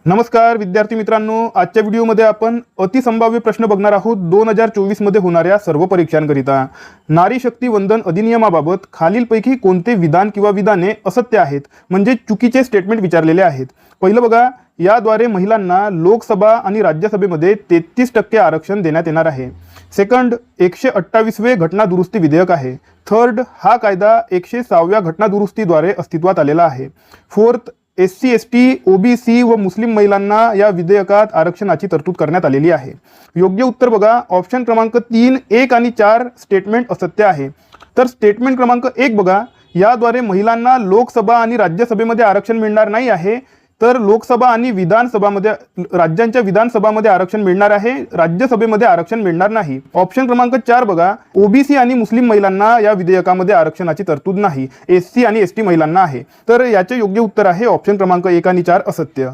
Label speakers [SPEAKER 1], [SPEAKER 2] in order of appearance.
[SPEAKER 1] नमस्कार विद्यार्थी मित्रांनो, आजच्या व्हिडिओमध्ये आपण अतिसंभाव्य प्रश्न बघणार आहोत 2024 मध्ये होणाऱ्या सर्व परीक्षांकरिता। नारी शक्ती वंदन अधिनियमाबाबत खालीलपैकी कोणते विधान किंवा विधाने असत्य आहेत, म्हणजे चुकीचे स्टेटमेंट विचारलेले आहेत। पहिलं बघा, याद्वारे महिलांना लोकसभा आणि राज्यसभेमध्ये 33% आरक्षण देण्यात येणार आहे। सेकंड, 128वे घटना दुरुस्ती विधेयक आहे। थर्ड, हा कायदा 106व्या घटना दुरुस्तीद्वारे अस्तित्वात आलेला आहे। फोर्थ, SC ST OBC व मुस्लिम महिलांना या विधेयकात आरक्षणाची तरतूद करण्यात आलेली आहे। योग्य उत्तर बघा, ऑप्शन क्रमांक 3, 1 आणि 4 स्टेटमेंट असत्य आहे। तर स्टेटमेंट क्रमांक 1 बघा, याद्वारे महिलांना लोकसभा आणि राज्यसभेमध्ये आरक्षण मिळणार नाही आहे, तर लोकसभा आणि विधानसभामध्ये राज्यांच्या विधानसभामध्ये आरक्षण मिळणार आहे, राज्यसभेमध्ये आरक्षण मिळणार नाही। ऑप्शन क्रमांक 4 बघा, OBC आणि मुस्लिम महिलांना या विधेयकामध्ये आरक्षणाची तरतूद नाही, SC आणि ST महिलांना आहे। तर याचे योग्य उत्तर आहे ऑप्शन क्रमांक 1 आणि 4 असत्य।